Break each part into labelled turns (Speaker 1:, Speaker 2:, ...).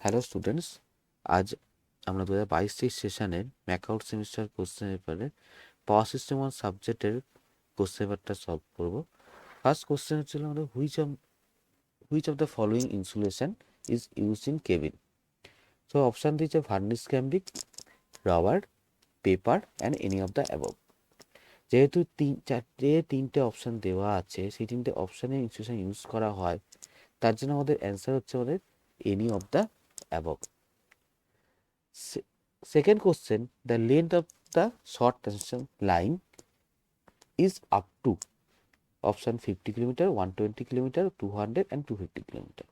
Speaker 1: Hello students, আজ আমরা 2022-23 সেশনের ম্যাকআউট সেমিস্টার কোশ্চেন পেপারে পাওয়ার সিস্টেম ওয়ান সাবজেক্টের কোশ্চেন পেপারটা সলভ করব। ফার্স্ট কোশ্চেন হচ্ছিল আমাদের which of the following insulation is used in cable. So option দিয়েছে varnish cambric, rubber, paper and any of the above. যেহেতু তিনটে অপশান দেওয়া আছে, সেই তিনটে অপশানে ইনসুলেশন ইউজ করা হয়, তার জন্য আমাদের অ্যান্সার হচ্ছে আমাদের any of the above. Second question, the length of the short transmission line is up to option 50 kilometer, 120 kilometer, 200 and 250 kilometer.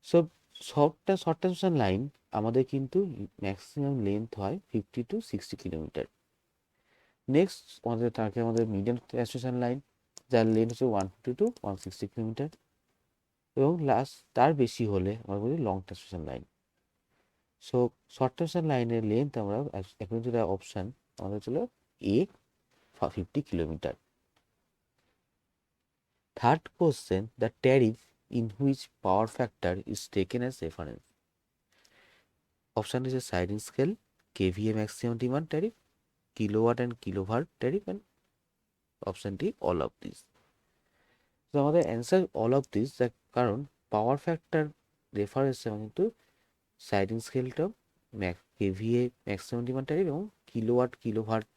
Speaker 1: So short transmission line আমাদের কিন্তু ম্যাক্সিমাম লেন্থ হয় 50 to 60 কিলোমিটার। নেক্সট আমাদের medium transmission line, যার length হচ্ছে 150 to 160 kilometre, এবং last তার বেশি হলে আমরা বলি long transmission line. So short transmission লাইনের লেন্থ আমরা এখন যেটা অপশান আমাদের ছিল এ 50 kilometer. Third question, the tariff in which power factor is taken as reference. Option is a sliding scale, KVA maximum demand tariff, kilowatt and kilowatt tariff, and option D all of these. So আমাদের answer all of these, তার কারণ power factor reference কিন্তু sliding স্কেলটা KVA maximum demand tariff এবং kilowatt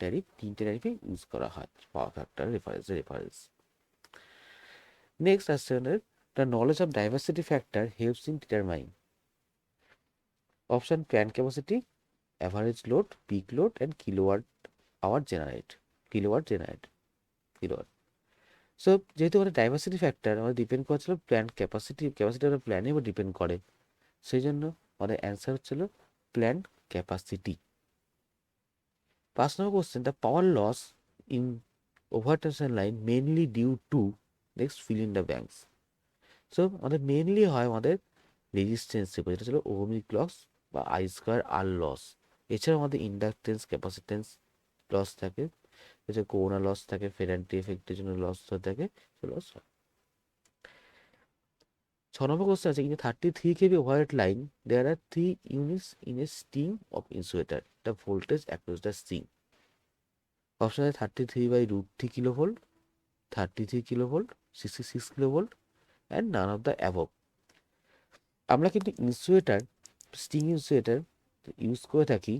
Speaker 1: tariff, তিনটে ট্যারিফে use করা হয় power factor reference. Next question, the knowledge of diversity factor helps in determining. Option plant capacity, average load, peak load and kilowatt generate. So যেহেতু আমাদের diversity factor আমাদের depend করছিল plant capacity আমাদের প্ল্যানের উপর ডিপেন্ড করে, সেই জন্য আমাদের অ্যান্সার হচ্ছিল plant capacity. 5 number question, the power loss in overtransmission line mainly due to, next fill in the blanks. So আমাদের মেনলি হয় আমাদের রেজিস্ট্যান্সের উপর, যেটা ছিল ওহমিক লস বা আই স্কোয়ার আর লস। এছাড়াও আমাদের ইন্ডাকটেন্স ক্যাপাসিটেন্স লস থাকে, এছাড়া কোরোনা লস থাকে, ফেরান্টি এফেক্টের জন্য লস হয়ে থাকে, লস হয়। 6 নম্বর কোশ্চেন আছে, in 33 kV overhead line there are 3 units in a string of insulator, the voltage across the string. Option আছে 33/√3 kilovolt, 33 kilovolt, 66 kilovolt and none of the above. আমরা কিন্তু স্ট্রিং ইনসুলেটার ইউজ করে থাকি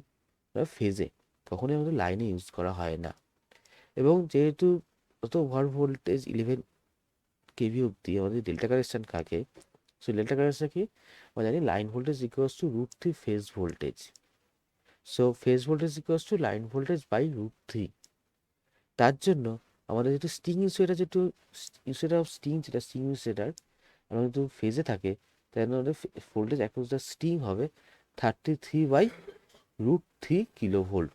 Speaker 1: ফেজে, কখনোই আমাদের লাইনে ইউজ করা হয় না। এবং যেহেতু ওভার ভোল্টেজ 11 কেভি অব্দি আমাদের ডেল্টা কানেকশন থাকে, সো ডেল্টা কানেকশন কি আমরা জানি, line voltage equals to √3 phase voltage. So phase voltage equals to line voltage by √3। তার জন্য আমাদের যেহেতু ইনসুলেটার অফ স্ট্রিং, যেটা স্ট্রিং ইনসুলেটার আমরা যেহেতু ফেজে থাকে, তাই আমাদের ভোল্টেজ অ্যাক্রস দ্য স্ট্রিং হবে 33/√3 kilovolt.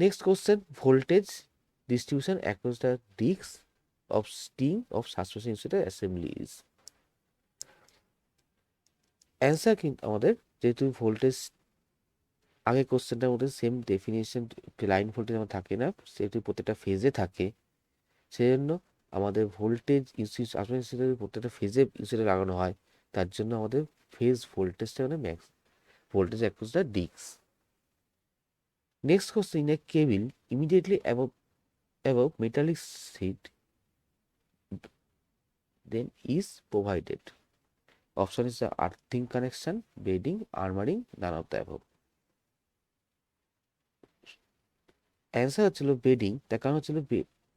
Speaker 1: Next question, voltage distribution across the discs of string of suspension insulator assembly is. Answer কিন্তু আমাদের যেহেতু ভোল্টেজ আগে কোশ্চেনটার মধ্যে সেম ডেফিনিশন, লাইন ভোল্টেজ আমার থাকে না, সেহেতু প্রত্যেকটা ফেজে থাকে, সেই জন্য আমাদের ভোল্টেজ সাসপেনশন ইনসুলেটর প্রত্যেকটা ফেজে ইনসুলেটর লাগানো হয়, তার জন্য আমাদের ফেজ ভোল্টেজটা মানে max voltage across the disc. Next question, in a cable immediately above metallic sheet then is provided. Option is the earthing connection, bedding, armoring, none of the above. Answer হচ্ছিল bedding. তার কারণ হচ্ছিল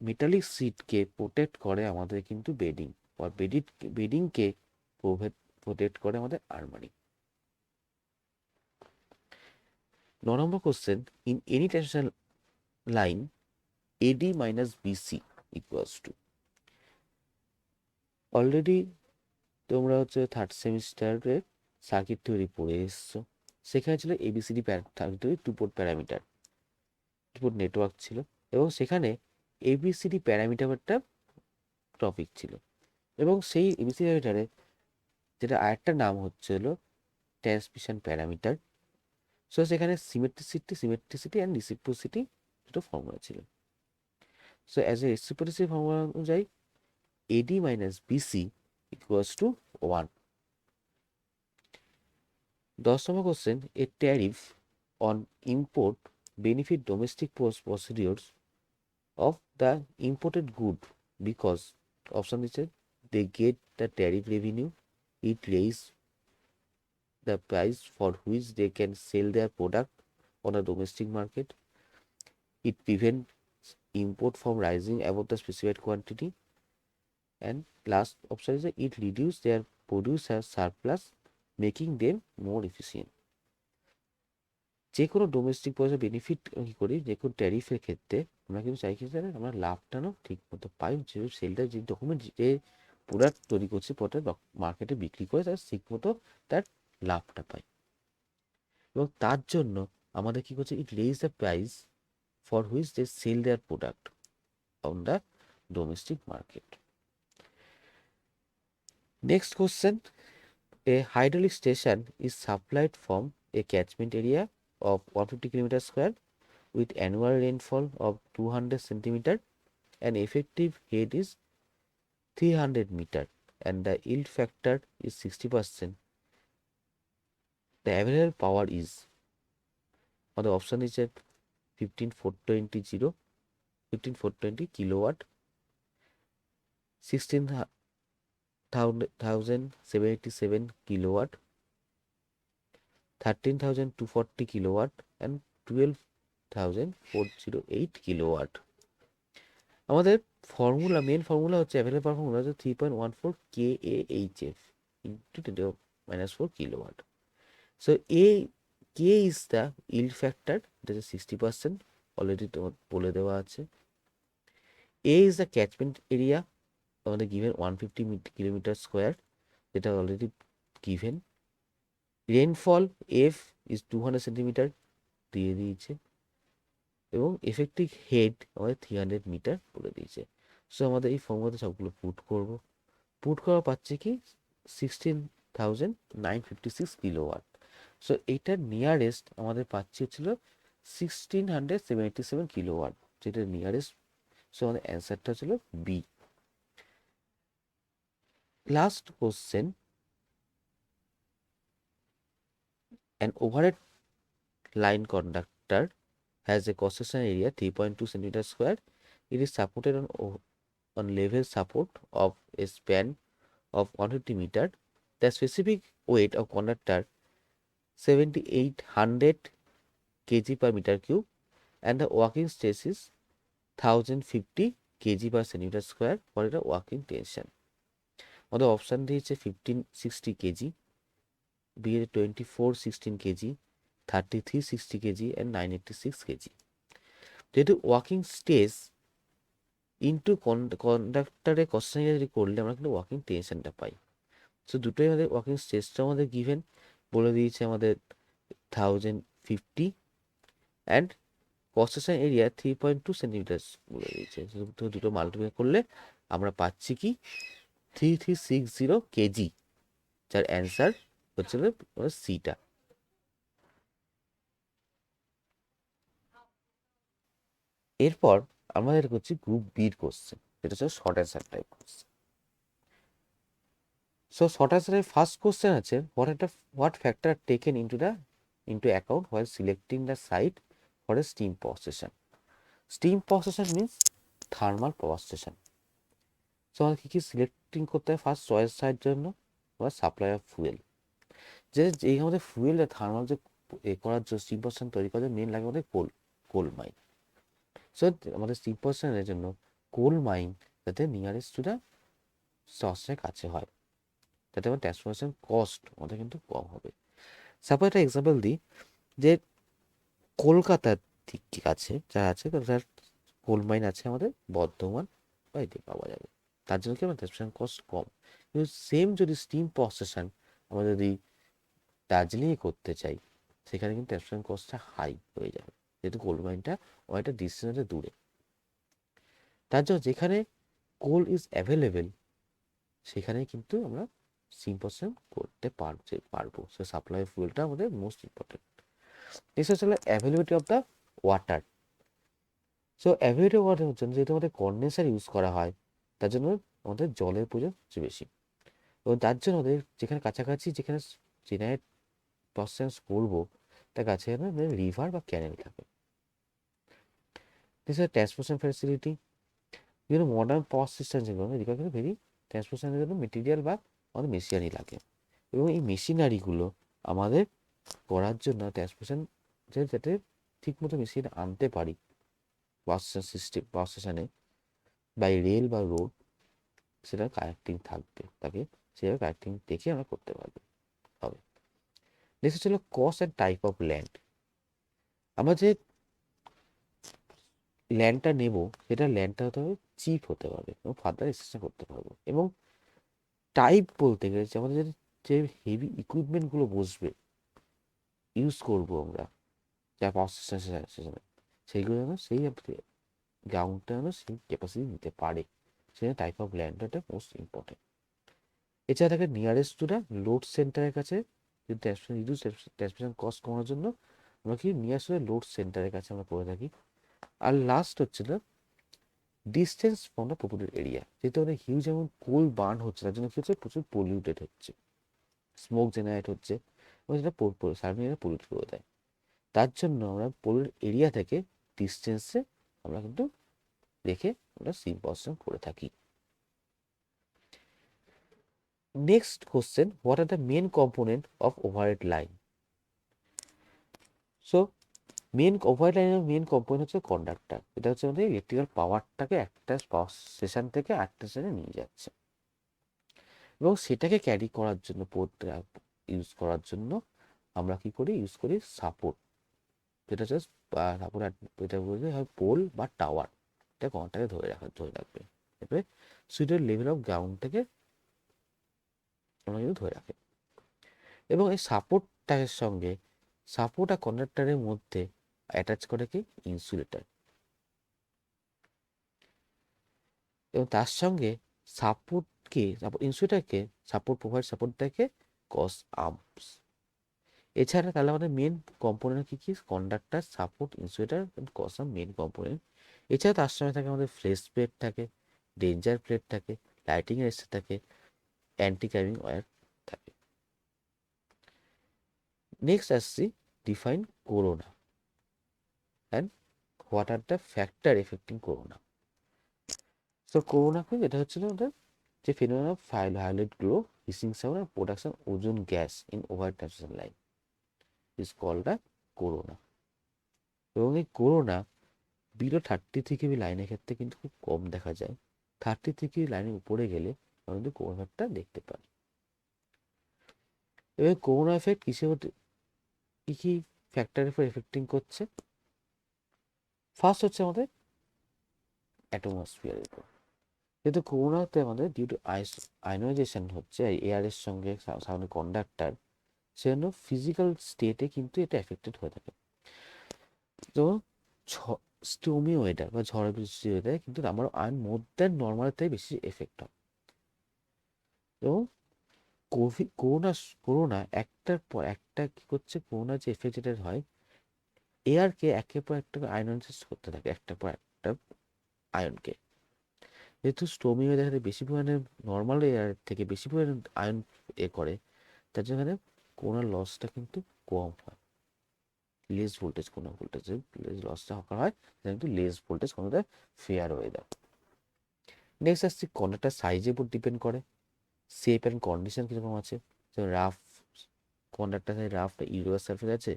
Speaker 1: metallic সিটকে protect করে আমাদের কিন্তু bedding, আর বেডিংকে protect করে আমাদের armouring. 9 নম্বর question, in any transmission line AD minus BC equals to. Already তোমরা হচ্ছে থার্ড সেমিস্টারের সার্কিট থিওরি পড়ে এসছো, সেখানে ছিল ABCD two port parameter, two port network ছিল, এবং সেখানে ABCD প্যারামিটারটা টপিক ছিল, এবং সেই ABCD প্যারামিটারে যেটা আরেকটা নাম হচ্ছে হলো ট্রান্সমিশন প্যারামিটার। সো সেখানে সিমেট্রিসিটি অ্যান্ড রিসিপ্রোসিটি দুটো ফর্মুলা ছিল। So as a reciprocity formula অনুযায়ী AD minus BC equals to 1. 10 number question, a tariff on import benefit domestic procedures of the imported good because option is they get the tariff revenue, it raise the price for which they can sell their product on a domestic market, it prevents import from rising above the specified quantity, and last option is it reduce their produce as surplus, making them more efficient. যে কোনো domestic পয়সা benefit কি করি, যে কোনো ট্যারিফের ক্ষেত্রে আমরা কিন্তু চাই কি জানেন, আমরা লাভটাও ঠিক মতো পাই, যে সেলটা যে ডকুমেন্ট যে প্রোডাক্ট তৈরি করছে প্রোডাক্ট মার্কেটে বিক্রি করে তার ঠিক মতো তার লাভটা পাই, এবং তার জন্য আমাদের কি করছে, it raise the price for which they sell their product on the domestic market. Next question, a hydraulic station is supplied from a catchment area of 150 km square with annual rainfall of 200 centimeter and effective head is 300 meter and the yield factor is 60%. The available power is, or the option is at 15420 kilowatt, 16,077 kilowatt, 13,240 kilowatt and 12,408 kilowatt. আমাদের formula, main formula হচ্ছে available পাওয়ার formula হচ্ছে 3.14 kAhf into 10⁻⁴ kilowatt. So K is the yield factor, that is 60%, already তোমার বলে দেওয়া আছে. A is the catchment area, আমাদের given 150 kilometre square, যেটা already given. Rainfall F is 200 centimetre দিয়ে দিয়েছে, এবং এফেক্টিভ হেড আমাদের 300 মিটার বলে দিয়েছে. সো আমাদের এই ফর্মুলাতে সবগুলো পুট করা পাচ্ছে কি 16,956 কিলোওয়াট. সো এইটার নিয়ারেস্ট আমাদের পাচ্ছি হচ্ছিল 1677 কিলোওয়াট, যেটা নিয়ারেস্ট. সো আমাদের অ্যান্সারটা হচ্ছিল B. Last question, an overhead line conductor has a cross-section area 3.2 centimeter square. It is supported on level support of a span of 150 meter. The specific weight of conductor 7,800 kg per meter cube and the working stress is 1,050 kg per centimeter square for the working tension. আমাদের option দিয়েছে 1560 kg, B এর 2416 kg, 3360 kg and 986 kg. যেহেতু working stress into কন্ডাক্টরে constant যদি করলে আমরা কিন্তু working টেনশনটা পাই. So দুটোই আমাদের ওয়ার্কিং স্ট্রেসটা আমাদের গিভেন বলে দিয়েছে আমাদের 1050 অ্যান্ড কনস্ট্রাকশন এরিয়া 3.2 সেন্টিমিটার বলে দিয়েছে. দুটো মাল্টিপ্লাই করলে আমরা পাচ্ছি কি 3360 কেজি, যার অ্যান্সার হচ্ছিল সিটা. এরপর আমাদের হচ্ছে গ্রুপ বির কোশ্চেন, যেটা হচ্ছে short answer type question. So short অ্যান্সারের ফার্স্ট কোশ্চেন আছে, what factor taken into account while selecting the site for a steam power station. Steam power station means thermal power station. So আমাদের কী কী selecting করতে হয়, first choice site জন্য supply of fuel, যে আমাদের fuel thermal যে করার জন্য স্টিম পাওয়ার স্টেশন তৈরি করার জন্য মেন লাগে আমাদের কোল মাইন. সো আমাদের স্টিম পাওয়ার স্টেশনের জন্য কোল মাইন যাতে নিয়ারেস্ট টু দ্য সর্সের কাছে হয়, যাতে আমার ট্রান্সপোর্টেশন কস্ট আমাদের কিন্তু কম হবে. সাপোজ একটা এক্সাম্পল দিই, যে কলকাতার ঠিক কাছে যা আছে তার কোল মাইন আছে আমাদের বর্ধমান বা এতে পাওয়া যাবে, তার জন্য কি আমার ট্রান্সপোর্টেশন কস্ট কম. কিন্তু সেম যদি স্টিম পাওয়ার স্টেশন আমরা যদি দার্জিলিংয়ে করতে চাই, সেখানে কিন্তু ট্রান্সপোর্টেশন কস্টটা হাই হয়ে যাবে, যেহেতু কোল মাইনটা অনেকটা ডিস্টেন্সে দূরে. তার জন্য যেখানে কোল ইজ অ্যাভেলেবেল সেখানে কিন্তু আমরা স্টিম পাওয়ার স্টেশন করতে পারবো. সো সাপ্লাই ফুয়েলটা আমাদের মোস্ট ইম্পর্টেন্ট. নেক্সট হচ্ছে availability of the water. So availability of water জন্য যেহেতু আমাদের কন্ডেন্সার ইউজ করা হয়, তার জন্য আমাদের জলের প্রয়োজন সবচেয়ে বেশি, এবং তার জন্য আমাদের যেখানে কাছাকাছি যেখানে জেনারেট প্রসেস করবো তার কাছে যেন রিভার বা ক্যানেল থাকে। দিস আর ট্রান্সপোর্টেশন ফ্যাসিলিটি, বিভিন্ন মডার্ন পাওয়ার সিস্টেম যেগুলো এদিকে কিন্তু ভেরি ট্রান্সপোর্টেশনের জন্য মেটেরিয়াল বা আমাদের মেশিনারি লাগে, এবং এই মেশিনারিগুলো আমাদের করার জন্য ট্রান্সপোর্টেশন যাতে ঠিকমতো মেশিন আনতে পারি বাস সিস্টেম, বাস স্টেশনে বাই রেল বা রোড, সেটা কানেক্টিং থাকবে, তাকে সেভাবে কানেক্টিং দেখে আমরা করতে পারবো হবে। নেক্সট হচ্ছে cost and type of land. আমরা যে ল্যান্ডটা নেব সেটা ল্যান্ডটা হতে হবে চিপ হতে হবে এবং ফার্দার এক্সটেনশন করতে পারবো, এবং টাইপ বলতে গেলে যে আমাদের যে হেভি ইকুইপমেন্টগুলো বসবে ইউজ করবো আমরা যা পাওয়ার স্টেশনে, সেইগুলো যেন সেই গ্রাউন্ডটা যেন সেই ক্যাপাসিটি নিতে পারে, সেটা টাইপ অফ ল্যান্ডটা মোস্ট ইম্পর্টেন্ট। এছাড়া থাকে নিয়ারেস্ট টু দ্য লোড সেন্টারের কাছে, যদি ট্রান্সমিশন কস্ট কমানোর জন্য আমরা কি নিয়ারেস্ট টু দ্য লোড সেন্টারের কাছে আমরা করে থাকি। আর লাস্ট হচ্ছে না distance from the popular area, যেহেতু আমাদের হিউজ যেমন কোল বার্ন হচ্ছে তার জন্য কি হচ্ছে প্রচুর পলিউটেড হচ্ছে, স্মোক জেনারেট হচ্ছে এবং সেটা সারাউন্ডিং এরিয়া পলিউট করে দেয়। তার জন্য আমরা পলিউট এরিয়া থেকে ডিস্টেন্সে আমরা কিন্তু রেখে আমরা সিম প্রসেসিং করে থাকি। Next question, what are the main component of overhead line? So overhead লাইনের মেন কম্পোনেন্ট হচ্ছে কন্ডাক্টর, এটা হচ্ছে আমাদের ইলেকট্রিক্যাল পাওয়ারটাকে একটা পাওয়ার স্টেশন থেকে আরেকটা স্টেশনে নিয়ে যাচ্ছে, এবং সেটাকে ক্যারি করার জন্য ইউজ করার জন্য আমরা কি করি ইউজ করি সাপোর্ট, যেটা জাস্ট সাপোর্ট, এটা বলতে হয় পোল বা টাওয়ার, এটা কন্ডাক্টকে ধরে রাখবে, এরপরে সুইটের লেভেল অফ গ্রাউন্ড থেকে আমরা কিন্তু ধরে রাখে, এবং এই সাপোর্টটার সঙ্গে সাপোর্ট আর কন্ডাক্টরের মধ্যে অ্যাটাচ করে কি ইনসুলেটর, এবং তার সঙ্গে সাপোর্টকে ইনসুলেটরকে সাপোর্ট দেখে কস আর্মস। এছাড়া তাহলে আমাদের মেন কম্পোনেন্ট কি কি, conductor, support, insulator, cross arm main component. এছাড়া তার সঙ্গে থাকে আমাদের ফ্লেশ প্লেট থাকে, ডেঞ্জার প্লেট থাকে, লাইটিং রেস্টার থাকে, অ্যান্টি ক্যাবিং ওয়্যার থাকে। নেক্সট আসছি define corona and what are the factor affecting corona. So corona কি, এটা হচ্ছে আমাদের যে phenomenon of violet glow, hissing sound আর production ozone gas in over transmission line is called a corona. এবং এই করোনা বিলো 33 কেবি লাইনের ক্ষেত্রে কিন্তু খুব কম দেখা যায়, 33 কেবি লাইনের উপরে গেলে আমরা কিন্তু করোনাটা দেখতে পাই। এবার করোনা এফেক্ট কিসের কি কি ফ্যাক্টরের উপর এফেক্টিং করছে? ফার্স্ট হচ্ছে আমাদের অ্যাটমসফিয়ারের উপর, যেহেতু করোনাতে আমাদের ডিউ টু আয়নাইজেশন হচ্ছে এয়ারের সঙ্গে সামনে কন্ডাক্টর, সেজন্য ফিজিক্যাল স্টেটে কিন্তু এটা এফেক্টেড হয়ে থাকে। তো স্টোমি ওয়েদার বা ঝড় বৃষ্টি ওয়েদার কিন্তু আমার মোর দ্যান নর্মালের থেকে বেশি এফেক্ট হয়। এবং করোনা করোনা একটার পর একটা কি করছে, করোনা যে এফেক্ট যেটা হয় এয়ারকে একের পর একটা আয়নাইজ করতে থাকে, একটা পর একটা আয়নকে। যেহেতু স্টোমি ওয়েদার বেশি পরিমাণে নর্মাল এয়ার থেকে বেশি পরিমাণে আয়ন করে, তার জন্য এখানে করোনার লসটা কিন্তু কম হয়, লেস ভোল্টেজ, কোনো ভোল্টেজের লসটা হয় সেটা কিন্তু লেস ভোল্টেজ কোনো ফেয়ার ওয়েদার। নেক্সট আসছে কন্ডাক্টার সাইজের উপর ডিপেন্ড করে, শেপ অ্যান্ড কন্ডিশন কীরকম আছে, যেমন রাফ কন্ডাক্টার রাফটা ইরেগুলার সারফেস আছে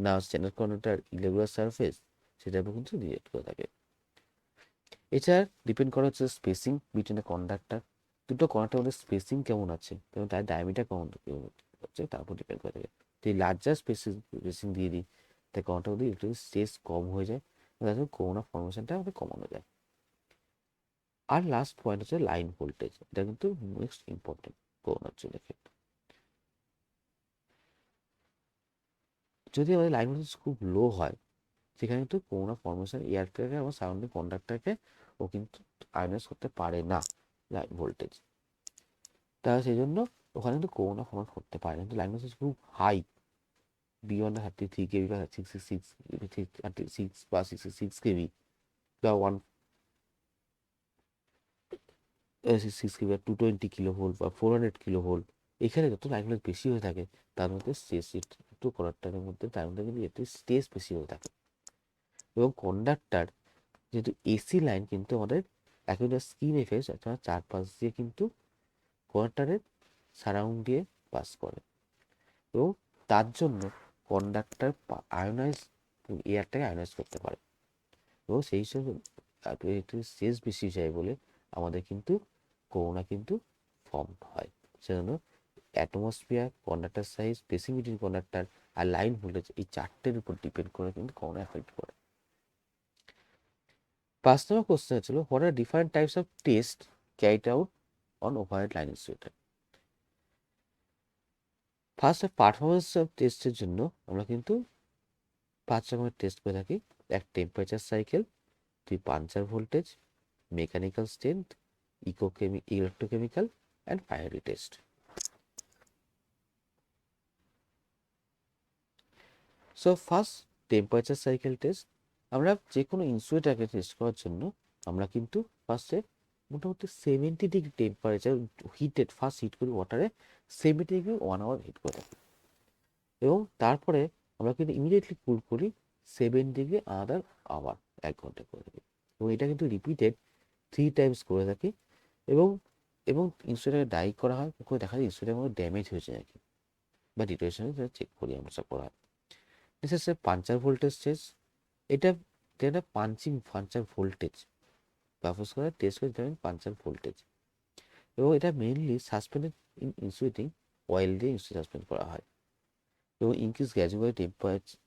Speaker 1: না, স্ট্যান্ডার্ড কন্ডাক্টার ইরেগুলার সারফেস, সেটার উপর কিন্তু ডিপেন্ড করে থাকে। এছাড়া ডিপেন্ড করা হচ্ছে স্পেসিং বিটুইন দ্য কন্ডাক্টার, দুটো কন্ডাক্টার মধ্যে স্পেসিং কেমন আছে এবং তার ডায়ামিটার কেমন হচ্ছে তার উপর ডিপেন্ড করে থাকে। যদি লার্জার স্পেসিং দিয়ে দিই তাই কন্ডাক্টার মধ্যে একটু স্ট্রেস কম হয়ে যায়, তার জন্য করোনা ফর্মেশনটা আমাদের কমানো যায়। আর লাস্ট পয়েন্ট হচ্ছে লাইন ভোল্টেজ, এটা কিন্তু মোস্ট ইম্পর্টেন্ট করোনার জন্য ক্ষেত্রে। যদি আমাদের লাইন ভোল্টেজ খুব লো হয় সেখানে কিন্তু করোনা ফর্মেশন এয়ারকে এবং সারাউন্ডিং কন্ডাক্টরকে ও কিন্তু আয়নাইজ করতে পারে না লাইন ভোল্টেজ, তাহলে সেই জন্য ওখানে কিন্তু করোনা ফর্মেশন করতে পারে না। কিন্তু লাইন ভোল্টেজ খুব হাই, বিয়ন্ড 33 কেবি বা 36 বা 66 কেবি বা 1 220 কিলো ভোল্ট বা 400 কিলো ভোল্ট, এখানে যত লাইন ভোল্টেজ বেশি হয়ে থাকে তার মধ্যে স্ট্রেস একটু কন্ডাক্টরের মধ্যে তার মধ্যে কিন্তু একটু স্ট্রেস বেশি হয়ে থাকে। এবং কন্ডাক্টর যেহেতু এসি লাইন কিন্তু আমাদের একটা স্কিন এফেক্ট অর্থাৎ চারপাশ দিয়ে কিন্তু কন্ডাক্টরের সারাউন্ড দিয়ে পাস করে, এবং তার জন্য কন্ডাক্টর আয়োনাইজ এয়ারটাকে আয়োনাইজ করতে পারে, এবং সেই হিসেবে একটু স্ট্রেস বেশি যায় বলে আমাদের কিন্তু করোনা কিন্তু ফর্ম হয়। সেজন্য atmosphere, conductor size, spacing between conductor আর লাইন ভোল্টেজ এই চারটের উপর ডিপেন্ড করে কিন্তু করোনা এফেক্ট করে। 5 নম্বর কোশ্চেন হচ্ছিল, what are different types of test carried out on overhead line insulator. First performance of টেস্টের জন্য আমরা কিন্তু 5 রকমের টেস্ট করে থাকি। এক temperature cycle, 2 puncture voltage, mechanical strength, electrochemical and fiery test. So first temperature cycle test. আমরা যে কোনো ইনসুলেটারকে টেস্ট করার জন্য আমরা কিন্তু ফার্স্টে মোটামুটি 70 ডিগ্রি টেম্পারেচার ফার্স্ট হিট করি ওয়াটারে, 70 ডিগ্রি 1 আওয়ার হিট করে থাকি, এবং তারপরে আমরা কিন্তু ইমিডিয়েটলি কুল করি 7 ডিগ্রি আনাদার আওয়ার, 1 ঘন্টা করে থাকি, এবং এটা কিন্তু রিপিটেড 3 টাইমস করে থাকি। এবং এবং ইনসুলেটারকে ডাই করা হয়, ওখানে দেখা যায় ইনসুলেটার মধ্যে ড্যামেজ হয়েছে নাকি বা ডিটোরেশন চেক করি আমরা, সব করা হয়। নেক্সট হচ্ছে পাঞ্চার ভোল্টেজ টেস্ট। এটা একটা পাঞ্চার ভোল্টেজ ব্যবহার করে টেস্ট করে দেবেন পাঞ্চার ভোল্টেজ, এবং এটা mainly suspended in insulating oil দিয়ে সাসপেন্ড করা হয়, এবং ইনক্রিজ গ্র্যাজুয়ালি টেম্পারেচার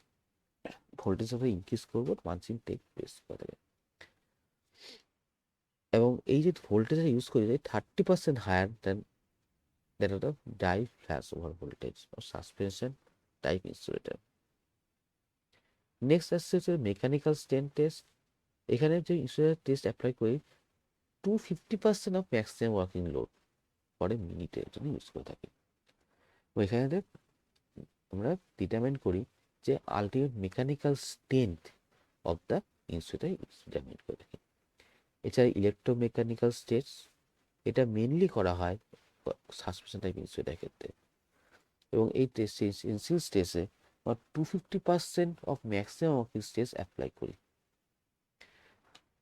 Speaker 1: ভোল্টেজ আমরা ইনক্রিজ করবো পাঞ্চিং টেক প্রেস করে দেবে। এবং এই যে ভোল্টেজ ইউজ করি 30% higher than that of the dry flash over voltage or suspension type insulator. Next আসছে হচ্ছে মেকানিক্যাল স্ট্রেন্থ টেস্ট। এখানে যে ইনসুলেটর টেস্ট অ্যাপ্লাই করি 250% অফ ম্যাক্সিমাম ওয়ার্কিং লোড পরে মিনিটের জন্য ইউজ করে থাকি। এখানে আমরা ডিটারমাইন করি যে ultimate mechanical strength of the insulator determine করে থাকি। এছাড়া ইলেকট্রোমেকানিক্যাল টেস্ট, এটা মেনলি করা হয় সাসপেনশন টাইপ ইনসুলেটরের ক্ষেত্রে, এবং এই টেস্টে ইনসিল টেস্টে 250% of maximum working stress apply করি,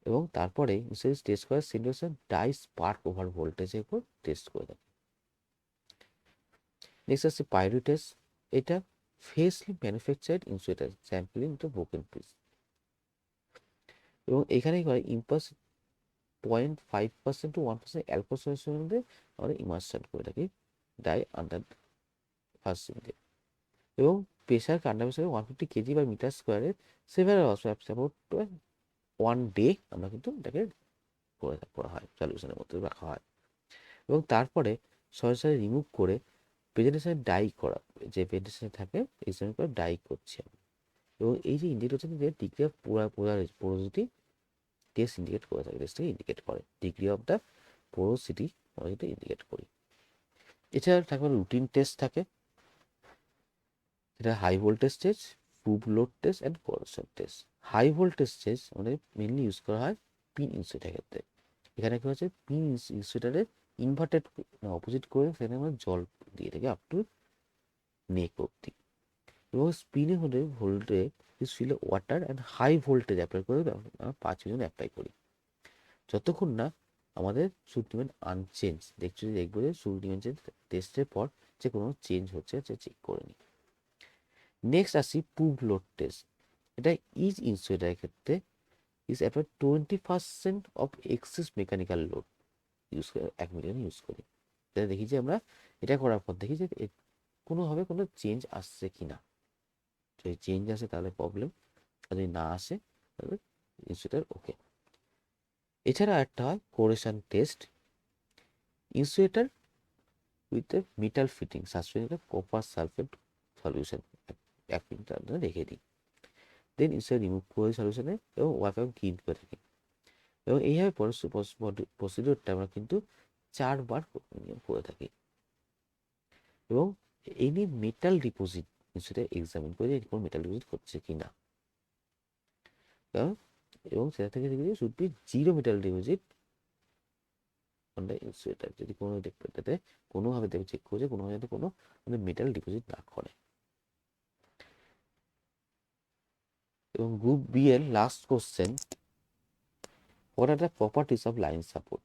Speaker 1: এবং তারপরে ইনসুলেট টেস্ট করার সিচুয়েশন ডাই স্পার্ক ওভার ভোল্টেজের উপর টেস্ট করে থাকি। নেক্সট আসছে পাইরো টেস্ট। এটা freshly manufactured insulator sampling to broken piece, এবং এখানে কি হয় ইম্পাস 0.5% to 1% অ্যালকোহল সলিউশনের মধ্যে আমরা ইমার্শন করে থাকি ডাই আন্ডার ফার্স্ট সিঙ্গে, এবং প্রেশার কন্ডামশনে 150 কেজি বা মিটার স্কোয়ারে সেভারাল অ্যাবাউট 1 ডে আমরা কিন্তু এটাকে করা হয়, সলিউশনের মধ্যে রাখা হয়, এবং তারপরে সরাসরি রিমুভ করে প্রেজেন্টেশনে ডাই করা, যে প্রেজেন্টেশনে থাকে এক্সামিন করে ডাই করছি, এবং এই যে ইন্ডিকেট হচ্ছে যে degree of porosity test indicate করে থাকে, টেস্টটাকে ইন্ডিকেট করে ডিগ্রি অফ দ্য পোরোসিটি আমরা যেটা ইন্ডিকেট করি। এছাড়া থাকবে রুটিন টেস্ট থাকে, যেটা high voltage test, proof load test and corrosion test. High voltage test আমাদের মেনলি ইউজ করা হয় পিন ইনসুলেটারের ক্ষেত্রে। এখানে কি হচ্ছে পিন ইনসুলেটারের ইনভার্টেড অপোজিট করে সেখানে আমরা জল দিয়ে থাকি আপ টু নেক অব্দি, এবং স্পিনে হলে ভোল্টে fill water and high voltage apply করে আমরা 5 মিনিট অ্যাপ্লাই করি, যতক্ষণ না আমাদের সুলটিমেন্ট আনচেঞ্জ দেখবো যে সুলটিমেন্ট টেস্টের পর যে কোনো চেঞ্জ হচ্ছে চেক করে নিই। নেক্সট আসি প্রুভ লোড টেস্ট। এটা ইজ ইনসুলেটারের ক্ষেত্রে is apply 20% of excess mechanical load use করে 1 মিলিয়ন ইউজ করি, তাহলে দেখি যে আমরা এটা করার পর দেখি যে কোনোভাবে কোনো চেঞ্জ আসছে কি না, যদি চেঞ্জ আসে তাহলে প্রবলেম, আর যদি না আসে তাহলে ইনসুলেটার ওকে। এছাড়া একটা হয় corrosion test. Insulator with a metal fitting suspended copper sulphate solution 1 minute আমরা রেখে দিই, দেন ইনসুলেটার রিমুভ করে সলিউশনে এবং ওয়াইফাই ক্লিন করে থাকি, এবং এইভাবে প্রসিডিওরটা আমরা কিন্তু 4 বার করে থাকি, এবং any metal deposit insulator examine করে যে কোনো মেটাল ডিপোজিট হচ্ছে কি না, এবং সেটা থেকে দেখি should be 0 metal deposit on the insulator, যদি কোনো এটাতে কোনোভাবে দেখবে চেক করছে কোনোভাবে যাতে কোনো মানে মেটাল ডিপোজিট না করে। এবং গ্রুপ বি এর last question, what are the properties of line support.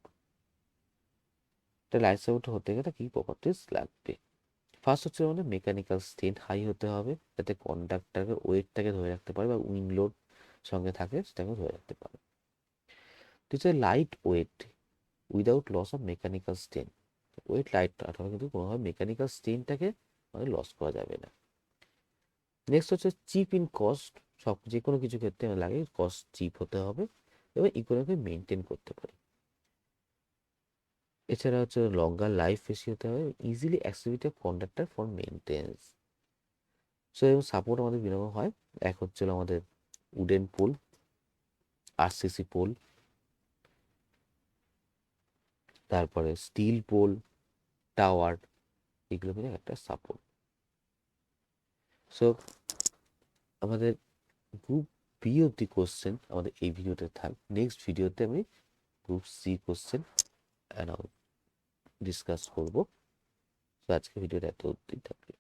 Speaker 1: এটা লাইন সাপোর্ট হতে গেলে কি প্রপার্টিস লাগবে? ফার্স্ট হচ্ছে আমাদের মেকানিক্যাল স্ট্রেন্থ হাই হতে হবে, যাতে কন্ডাক্টরের ওয়েটটাকে ধরে রাখতে পারে বা উইন্ড লোড সঙ্গে থাকে সেটাকে ধরে রাখতে পারে। হচ্ছে light weight without loss of mechanical strength, weight light রাখতে হবে কিন্তু কোনোভাবে মেকানিক্যাল স্ট্রেন্থটাকে মানে লস করা যাবে না। নেক্সট হচ্ছে চিপ ইন কস্ট, সব যে কোনো কিছু ক্ষেত্রে লাগে কস্ট চিপ হতে হবে এবং ইকোনমি মেনটেন করতে পারে। এছাড়া হচ্ছে লঙ্গার লাইফ বেশি হতে হবে, easily accessibility conductor for maintenance. So এবং সাপোর্ট আমাদের বিভিন্ন হয়, এক হচ্ছিল আমাদের উডেন পোল, আরসিসি পোল, তারপরে স্টিল পোল, টাওয়ার, এগুলো মিলে একটা সাপোর্ট। সো আমাদের গ্রুপ বি অব্দি কোশ্চেন আমাদের এই ভিডিওতে থাক, নেক্সট ভিডিওতে আমি গ্রুপ সি কোশ্চেন ডিসকাস করবো। তো আজকে ভিডিওটা এত অবধি থাকবে।